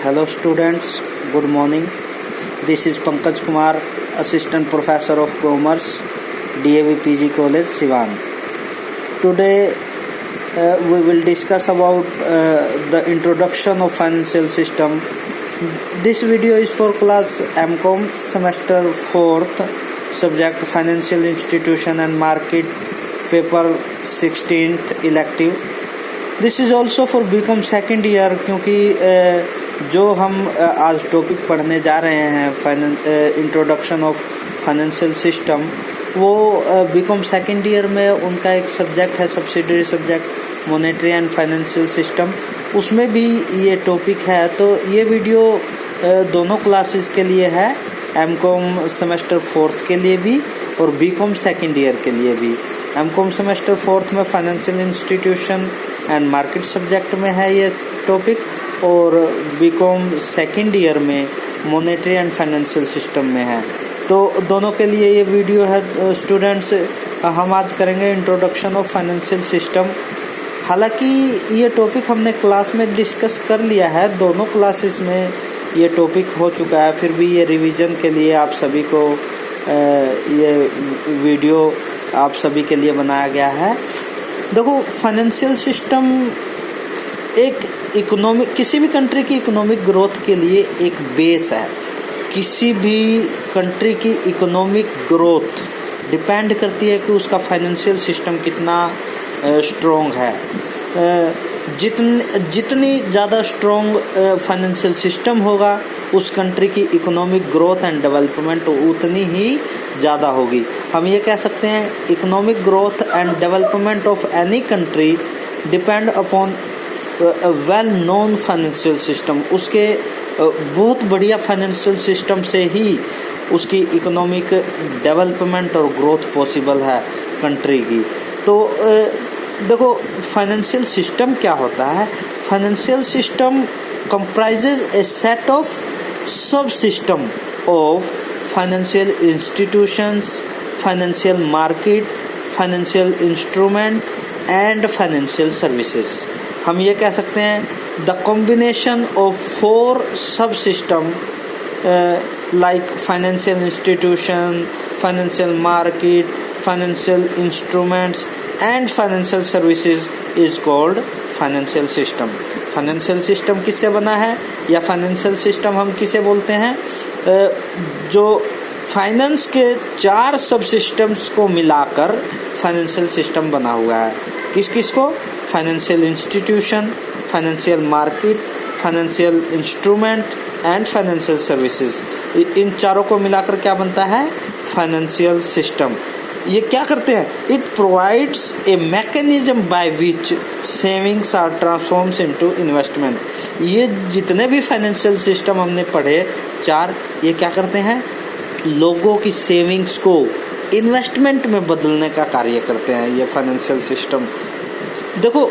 Hello students, good morning. This is Pankaj Kumar, Assistant Professor of Commerce, DAV PG College, Siwan. Today we will discuss about the introduction of financial system. This video is for class MCOM semester 4th, subject financial institution and market, paper 16th elective. This is also for BCom second year, क्योंकि जो हम आज topic पढ़ने जा रहे हैं introduction of financial system, वो BCom second year में उनका एक सब्जेक्ट है, subsidiary subject monetary and financial system, उसमें भी ये टॉपिक है। तो ये वीडियो दोनों क्लासेस के लिए है, एमकॉम सेमेस्टर 4th के लिए भी और बीकॉम सेकेंड ईयर के लिए भी। एमकॉम सेमेस्टर 4th में financial institution and market subject में है ये टॉपिक, और बीकॉम सेकेंड ईयर में मॉनेटरी एंड फाइनेंशियल सिस्टम में है। तो दोनों के लिए ये वीडियो है। स्टूडेंट्स, हम आज करेंगे इंट्रोडक्शन ऑफ फाइनेंशियल सिस्टम। हालांकि ये टॉपिक हमने क्लास में डिस्कस कर लिया है, दोनों क्लासेस में ये टॉपिक हो चुका है, फिर भी ये रिवीजन के लिए आप सभी को ये वीडियो आप सभी के लिए बनाया गया है। देखो, फाइनेंशियल सिस्टम एक इकोनॉमिक, किसी भी कंट्री की इकोनॉमिक ग्रोथ के लिए एक बेस है। किसी भी कंट्री की इकोनॉमिक ग्रोथ डिपेंड करती है कि उसका फाइनेंशियल सिस्टम कितना स्ट्रॉन्ग है। जितनी ज़्यादा स्ट्रॉन्ग फाइनेंशियल सिस्टम होगा, उस कंट्री की इकोनॉमिक ग्रोथ एंड डेवलपमेंट उतनी ही ज़्यादा होगी। हम ये कह सकते हैं economic growth and development of any country depend upon well known financial system. उसके बहुत बढ़िया फाइनेंशियल सिस्टम से ही उसकी इकोनॉमिक डेवलपमेंट और ग्रोथ पॉसिबल है कंट्री की। तो देखो, फाइनेंशियल सिस्टम क्या होता है? Financial system comprises a set of subsystem of financial institutions, financial market, financial instrument and financial services. हम ये कह सकते हैं the combination of 4 subsystem like financial institution, financial market, financial instruments and financial services is called financial system. Financial system किससे बना है, या financial system हम किसे बोलते हैं? जो फाइनेंस के 4 सब सिस्टम्स को मिलाकर फाइनेंशियल सिस्टम बना हुआ है। किस किस को? Financial institution, financial market, financial instrument and financial services. इन चारों को मिलाकर क्या बनता है? Financial system. ये क्या करते हैं? It provides a mechanism by which savings are transforms into investment. ये जितने भी फाइनेंशियल सिस्टम हमने पढ़े 4, ये क्या करते हैं? लोगों की सेविंग्स को इन्वेस्टमेंट में बदलने का कार्य करते हैं ये फाइनेंशियल सिस्टम। देखो,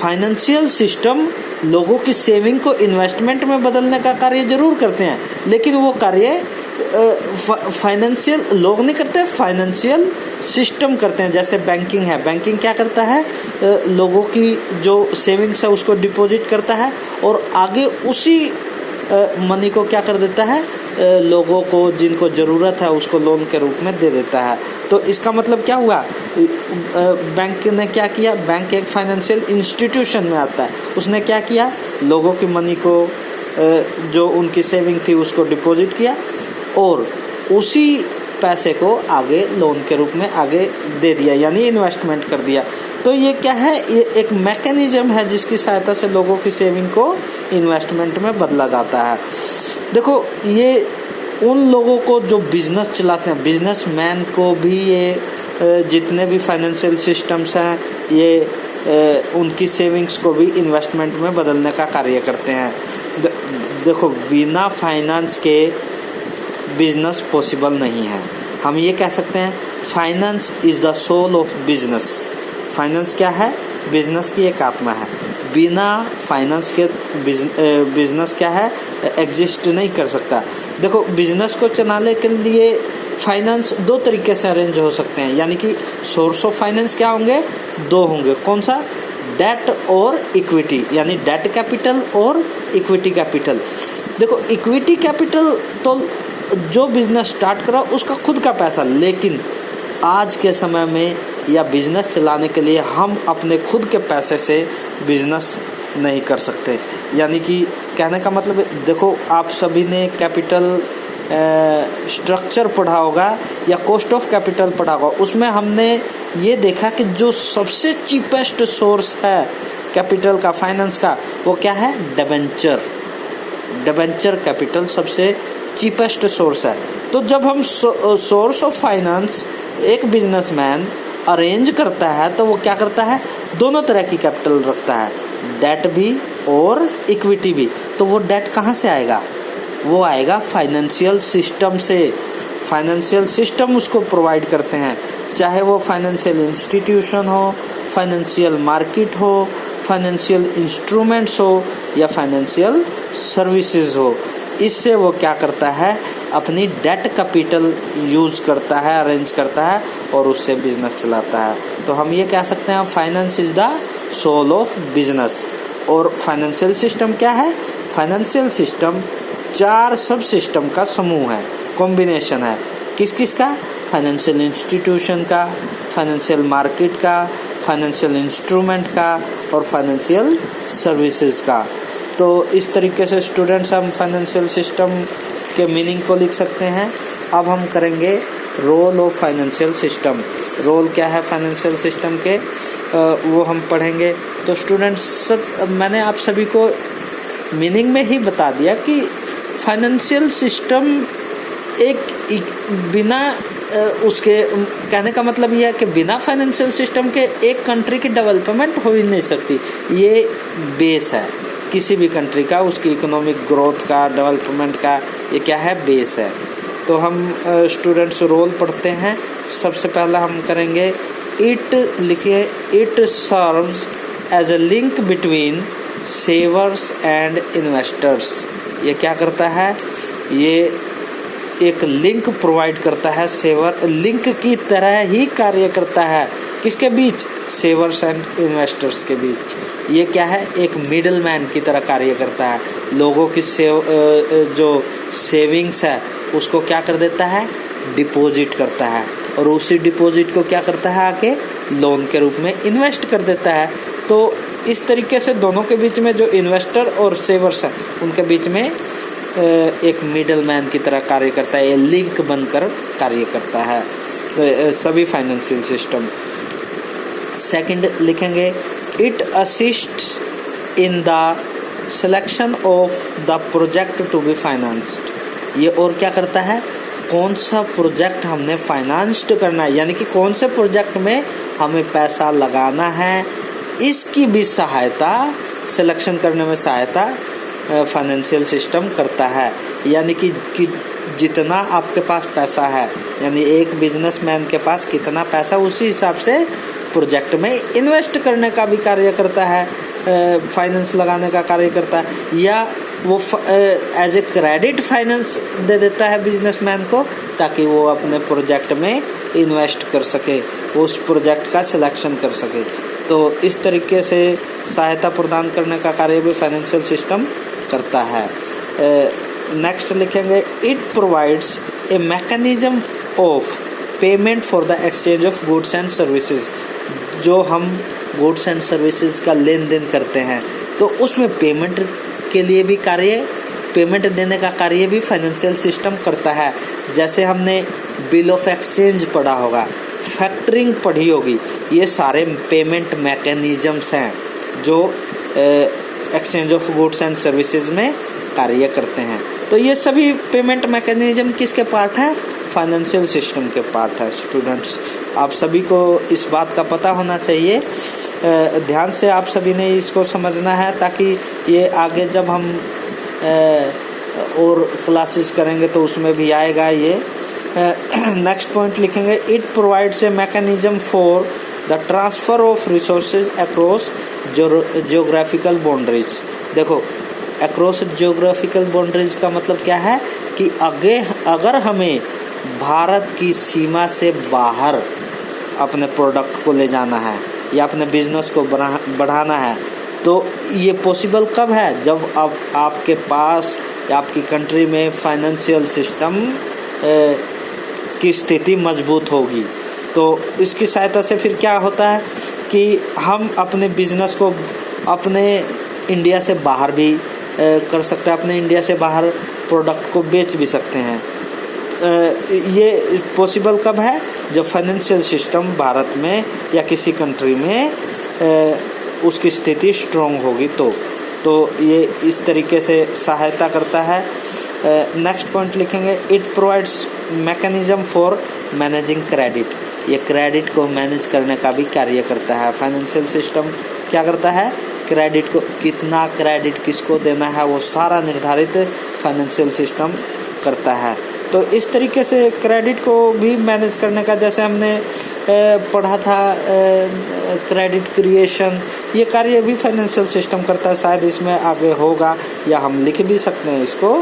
फाइनेंशियल सिस्टम लोगों की सेविंग को इन्वेस्टमेंट में बदलने का कार्य जरूर करते हैं, लेकिन वो कार्य फाइनेंशियल लोग नहीं करते, फाइनेंशियल सिस्टम करते हैं। जैसे बैंकिंग है, बैंकिंग क्या करता है? लोगों की जो सेविंग्स है उसको डिपॉजिट करता है और आगे उसी मनी को क्या कर देता है? लोगों को जिनको ज़रूरत है उसको लोन के रूप में दे देता है। तो इसका मतलब क्या हुआ? बैंक ने क्या किया? बैंक एक फाइनेंशियल इंस्टीट्यूशन में आता है, उसने क्या किया? लोगों की मनी को, जो उनकी सेविंग थी उसको डिपॉजिट किया और उसी पैसे को आगे लोन के रूप में आगे दे दिया, यानी इन्वेस्टमेंट कर दिया। तो ये क्या है? ये एक मैकेनिज्म है जिसकी सहायता से लोगों की सेविंग को इन्वेस्टमेंट में बदला जाता है। देखो, ये उन लोगों को जो बिजनेस चलाते हैं, बिजनेसमैन को भी ये जितने भी फाइनेंशियल सिस्टम्स हैं, ये उनकी सेविंग्स को भी इन्वेस्टमेंट में बदलने का कार्य करते हैं। देखो, बिना फाइनेंस के बिजनेस पॉसिबल नहीं है। हम ये कह सकते हैं finance is the soul of business. Finance क्या है? बिजनेस की एक आत्मा है। बिना फाइनेंस के बिजनेस क्या है? एग्जिस्ट नहीं कर सकता। देखो, बिजनेस को चलाने के लिए फाइनेंस 2 तरीके से अरेंज हो सकते हैं, यानी कि सोर्स ऑफ फाइनेंस क्या होंगे? 2 होंगे। कौन सा? डेट और इक्विटी, यानी डेट कैपिटल और इक्विटी कैपिटल। देखो इक्विटी कैपिटल तो जो बिजनेस स्टार्ट करा उसका खुद का पैसा, लेकिन आज के समय में या बिजनेस चलाने के लिए हम अपने खुद के पैसे से बिजनेस नहीं कर सकते। यानी कि कहने का मतलब देखो, आप सभी ने कैपिटल स्ट्रक्चर पढ़ा होगा या कॉस्ट ऑफ कैपिटल पढ़ा होगा। उसमें हमने ये देखा कि जो सबसे चीपेस्ट सोर्स है कैपिटल का, फाइनेंस का, वो क्या है? डिबेंचर। डिबेंचर कैपिटल सबसे चीपेस्ट सोर्स है। तो जब हम सोर्स ऑफ फाइनेंस एक बिजनेसमैन अरेंज करता है तो वो क्या करता है? दोनों तरह की कैपिटल रखता है, डेट भी और इक्विटी भी। तो वो डेट कहाँ से आएगा? वो आएगा फाइनेंशियल सिस्टम से। फाइनेंशियल सिस्टम उसको प्रोवाइड करते हैं, चाहे वो फाइनेंशियल इंस्टीट्यूशन हो, फाइनेंशियल मार्केट हो, फाइनेंशियल इंस्ट्रूमेंट्स हो या फाइनेंशियल सर्विसेज हो। इससे वो क्या करता है? अपनी डेट कैपिटल यूज करता है, अरेंज करता है और उससे बिजनेस चलाता है। तो हम ये कह सकते हैं finance is the soul of business. और फाइनेंशियल सिस्टम क्या है? फाइनेंशियल सिस्टम 4 सब सिस्टम का समूह है, कॉम्बिनेशन है। किस किस का? फाइनेंशियल इंस्टीट्यूशन का, फाइनेंशियल मार्केट का, फाइनेंशियल इंस्ट्रूमेंट का और फाइनेंशियल सर्विसेज का। तो इस तरीके से स्टूडेंट्स हम फाइनेंशियल सिस्टम के मीनिंग को लिख सकते हैं। अब हम करेंगे role of financial system. Role क्या है फाइनेंशियल सिस्टम के, वो हम पढ़ेंगे। तो स्टूडेंट्स, मैंने आप सभी को मीनिंग में ही बता दिया कि फाइनेंशियल सिस्टम एक बिना उसके, कहने का मतलब यह है कि बिना फाइनेंशियल सिस्टम के एक कंट्री की डेवलपमेंट हो ही नहीं सकती। ये बेस है किसी भी कंट्री का, उसकी इकोनॉमिक ग्रोथ का, डेवलपमेंट का, ये क्या है? बेस है। तो हम स्टूडेंट्स रोल पढ़ते हैं। सबसे पहला हम करेंगे इट, लिखिए it serves as a link between savers and investors. ये क्या करता है? ये एक लिंक प्रोवाइड करता है, सेवर लिंक की तरह ही कार्य करता है। किसके बीच? सेवर्स एंड इन्वेस्टर्स के बीच। ये क्या है? एक मिडल मैन की तरह कार्य करता है। लोगों की जो सेविंग्स है उसको क्या कर देता है? डिपॉजिट करता है, और उसी डिपॉजिट को क्या करता है? आके लोन के रूप में इन्वेस्ट कर देता है। तो इस तरीके से दोनों के बीच में जो इन्वेस्टर और सेवर्स हैं उनके बीच में एक मिडल मैन की तरह कार्य करता है, ये लिंक बनकर कार्य करता है। तो सभी फाइनेंशियल सिस्टम। सेकंड लिखेंगे it assists in the selection of the project to be financed. ये और क्या करता है? कौन सा प्रोजेक्ट हमने फाइनेंस्ड करना है, यानी कि कौन से प्रोजेक्ट में हमें पैसा लगाना है, इसकी भी सहायता, सिलेक्शन करने में सहायता फाइनेंशियल सिस्टम करता है। यानी कि जितना आपके पास पैसा है, यानी एक बिजनेसमैन के पास कितना पैसा, उसी हिसाब से प्रोजेक्ट में इन्वेस्ट करने का भी कार्य करता है, फाइनेंस लगाने का कार्य करता है, या वो एज ए क्रेडिट फाइनेंस दे देता है बिजनेसमैन को, ताकि वो अपने प्रोजेक्ट में इन्वेस्ट कर सके, उस प्रोजेक्ट का सिलेक्शन कर सके। तो इस तरीके से सहायता प्रदान करने का कार्य भी फाइनेंशियल सिस्टम करता है। नेक्स्ट लिखेंगे it provides a mechanism of payment for the exchange of goods and services. जो हम गुड्स एंड सर्विसेज का लेन देन करते हैं तो उसमें पेमेंट के लिए भी कार्य, पेमेंट देने का कार्य भी फाइनेंशियल सिस्टम करता है। जैसे हमने बिल ऑफ एक्सचेंज पढ़ा होगा, फैक्टरिंग पढ़ी होगी, ये सारे पेमेंट मैकेनिज्म्स हैं जो exchange of goods and services में कार्य करते हैं। तो ये सभी पेमेंट मैकेनिज्म किसके पार्ट हैं? फाइनेंशियल सिस्टम के पार्ट है। स्टूडेंट्स, आप सभी को इस बात का पता होना चाहिए, ध्यान से आप सभी ने इसको समझना है, ताकि ये आगे जब हम और क्लासेस करेंगे तो उसमें भी आएगा ये। नेक्स्ट पॉइंट लिखेंगे it provides a mechanism for the transfer of resources across geographical boundaries. देखो, अक्रॉस जियोग्राफिकल बाउंड्रीज का मतलब क्या है कि अगर हमें भारत की सीमा से बाहर अपने प्रोडक्ट को ले जाना है या अपने बिजनेस को बढ़ाना है, तो ये पॉसिबल कब है? जब आपके पास या आपकी कंट्री में फाइनेंशियल सिस्टम की स्थिति मजबूत होगी। तो इसकी सहायता से फिर क्या होता है कि हम अपने बिजनेस को अपने इंडिया से बाहर भी कर सकते हैं, अपने इंडिया से बाहर प्रोडक्ट को बेच भी सकते हैं। ये पॉसिबल कब है? जब फाइनेंशियल सिस्टम भारत में या किसी कंट्री में उसकी स्थिति स्ट्रॉन्ग होगी तो ये इस तरीके से सहायता करता है। नेक्स्ट पॉइंट लिखेंगे, it provides mechanism for managing credit. ये क्रेडिट को मैनेज करने का भी कार्य करता है। फाइनेंशियल सिस्टम क्या करता है? क्रेडिट को, कितना क्रेडिट किसको देना है, वो सारा निर्धारित फाइनेंशियल सिस्टम करता है। तो इस तरीके से क्रेडिट को भी मैनेज करने का, जैसे हमने पढ़ा था क्रेडिट क्रिएशन, ये कार्य भी फाइनेंशियल सिस्टम करता है। शायद इसमें आगे होगा या हम लिख भी सकते हैं इसको।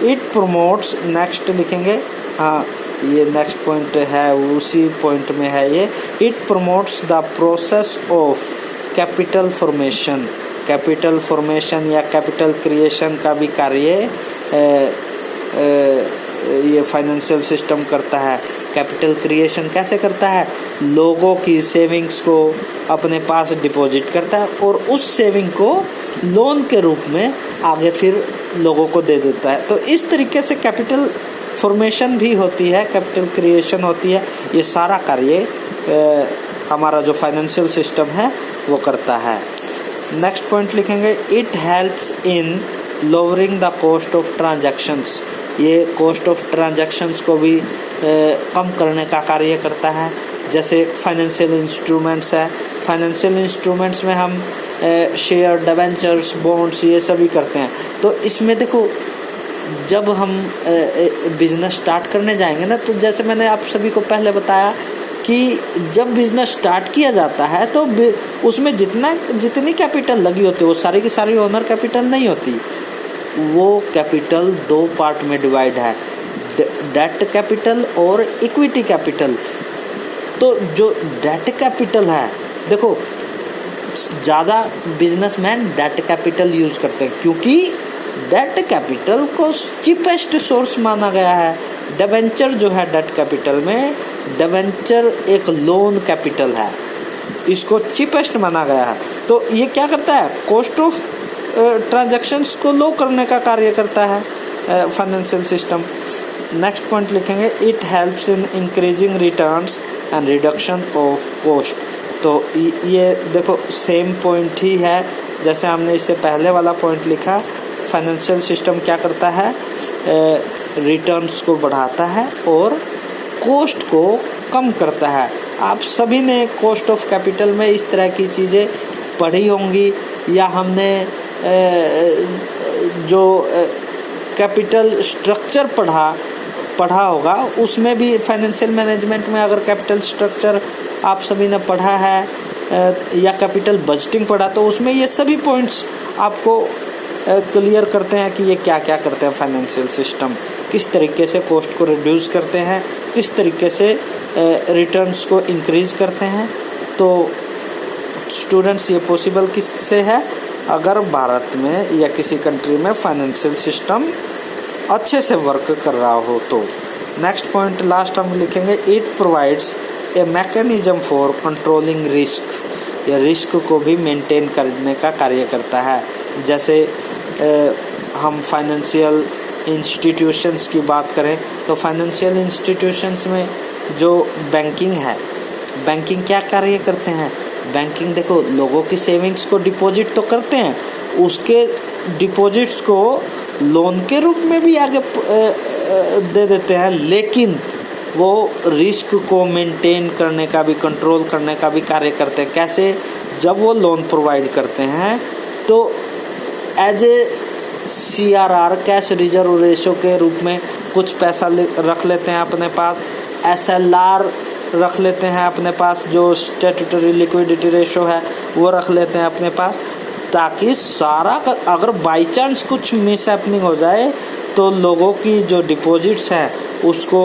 इट प्रमोट्स, नेक्स्ट लिखेंगे, हाँ ये नेक्स्ट पॉइंट है, उसी पॉइंट में है ये। It promotes the process of capital formation. Capital formation या कैपिटल क्रिएशन का भी कार्य ये फाइनेंशियल सिस्टम करता है। कैपिटल क्रिएशन कैसे करता है? लोगों की सेविंग्स को अपने पास डिपॉजिट करता है और उस सेविंग को लोन के रूप में आगे फिर लोगों को दे देता है। तो इस तरीके से कैपिटल फॉर्मेशन भी होती है, कैपिटल क्रिएशन होती है। ये सारा कार्य हमारा जो फाइनेंशियल सिस्टम है वो करता है। नेक्स्ट पॉइंट लिखेंगे, it helps in lowering the cost of transactions. ये कॉस्ट ऑफ ट्रांजैक्शंस को भी कम करने का कार्य करता है। जैसे फाइनेंशियल इंस्ट्रूमेंट्स है, फाइनेंशियल इंस्ट्रूमेंट्स में हम शेयर, डिबेंचर्स, बॉन्ड्स ये सभी करते हैं। तो इसमें देखो, जब हम बिजनेस स्टार्ट करने जाएंगे ना, तो जैसे मैंने आप सभी को पहले बताया कि जब बिजनेस स्टार्ट किया जाता है तो उसमें जितनी कैपिटल लगी होती है वो सारी की सारी ओनर कैपिटल नहीं होती। वो कैपिटल दो पार्ट में डिवाइड है, डेट कैपिटल और इक्विटी कैपिटल। तो जो डेट कैपिटल है, देखो ज़्यादा बिजनेसमैन डेट कैपिटल यूज़ करते हैं क्योंकि डेट कैपिटल को चीपेस्ट सोर्स माना गया है। डिबेंचर जो है डेट कैपिटल में, डिबेंचर एक लोन कैपिटल है, इसको चीपेस्ट माना गया है। तो ये क्या करता है? कॉस्ट ऑफ ट्रांजैक्शंस को लो करने का कार्य करता है फाइनेंशियल सिस्टम। नेक्स्ट पॉइंट लिखेंगे, it helps in increasing returns and reduction of cost. तो ये देखो सेम पॉइंट ही है जैसे हमने इससे पहले वाला पॉइंट लिखा। फाइनेंशियल सिस्टम क्या करता है? रिटर्न्स को बढ़ाता है और कॉस्ट को कम करता है। आप सभी ने कॉस्ट ऑफ कैपिटल में इस तरह की चीज़ें पढ़ी होंगी, या हमने जो कैपिटल स्ट्रक्चर पढ़ा होगा, उसमें भी फाइनेंशियल मैनेजमेंट में अगर कैपिटल स्ट्रक्चर आप सभी ने पढ़ा है या कैपिटल बजटिंग पढ़ा, तो उसमें ये सभी पॉइंट्स आपको क्लियर करते हैं कि ये क्या क्या करते हैं फाइनेंशियल सिस्टम, किस तरीके से कॉस्ट को रिड्यूस करते हैं, किस तरीके से रिटर्न्स को इंक्रीज करते हैं। तो स्टूडेंट्स, ये पॉसिबल किससे है? अगर भारत में या किसी कंट्री में फाइनेंशियल सिस्टम अच्छे से वर्क कर रहा हो तो। नेक्स्ट पॉइंट लास्ट हम लिखेंगे, it provides a mechanism for controlling risk. ये रिस्क को भी मेंटेन करने का कार्य करता है। जैसे हम फाइनेंशियल इंस्टीट्यूशंस की बात करें तो फाइनेंशियल इंस्टीट्यूशंस में जो बैंकिंग है, बैंकिंग क्या कार्य करते हैं? बैंकिंग देखो, लोगों की सेविंग्स को डिपॉजिट तो करते हैं, उसके डिपॉजिट्स को लोन के रूप में भी आगे दे देते हैं, लेकिन वो रिस्क को मेंटेन करने का भी, कंट्रोल करने का भी कार्य करते हैं। कैसे? जब वो लोन प्रोवाइड करते हैं तो as a CRR, cash reserve ratio के रूप में कुछ पैसा रख लेते हैं अपने पास, SLR रख लेते हैं अपने पास, जो स्टैट्यूटरी लिक्विडिटी रेशो है वो रख लेते हैं अपने पास, ताकि सारा अगर बाई चांस कुछ मिस हैपनिंग हो जाए तो लोगों की जो डिपॉजिट्स हैं उसको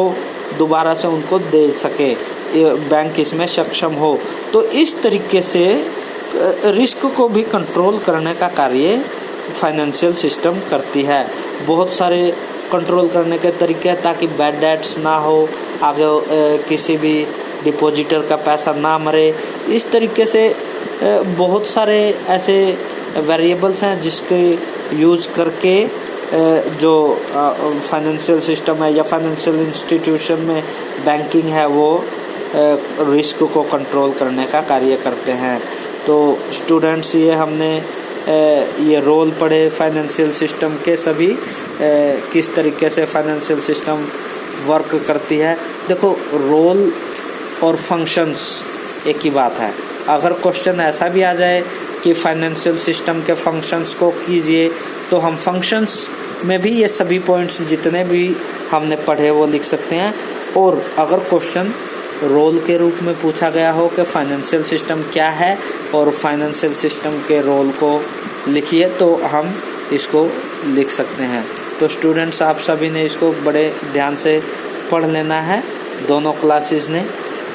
दोबारा से उनको दे सके। बैंक इसमें सक्षम हो। तो इस तरीके से रिस्क को भी कंट्रोल करने का कार्य फाइनेंशियल सिस्टम करती है। बहुत सारे कंट्रोल करने के तरीके हैं ताकि बैड डेट्स ना हो, आगे किसी भी डिपॉजिटर का पैसा ना मरे। इस तरीके से बहुत सारे ऐसे वेरिएबल्स हैं जिसके यूज़ करके जो फाइनेंशियल सिस्टम है या फाइनेंशियल इंस्टीट्यूशन में बैंकिंग है वो रिस्क को कंट्रोल करने का कार्य करते हैं। तो स्टूडेंट्स ये हमने ये रोल पढ़े फाइनेंशियल सिस्टम के सभी, किस तरीके से फाइनेंशियल सिस्टम वर्क करती है। देखो रोल और फंक्शंस एक ही बात है। अगर क्वेश्चन ऐसा भी आ जाए कि फाइनेंशियल सिस्टम के फंक्शंस को कीजिए तो हम फंक्शंस में भी ये सभी पॉइंट्स जितने भी हमने पढ़े वो लिख सकते हैं। और अगर क्वेश्चन रोल के रूप में पूछा गया हो कि फाइनेंशियल सिस्टम क्या है और फाइनेंशियल सिस्टम के रोल को लिखिए तो हम इसको लिख सकते हैं। तो स्टूडेंट्स आप सभी ने इसको बड़े ध्यान से पढ़ लेना है दोनों क्लासेस ने।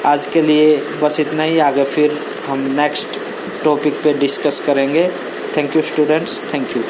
आज के लिए बस इतना ही, आगे फिर हम नेक्स्ट टॉपिक पे डिस्कस करेंगे। Thank you students, thank you.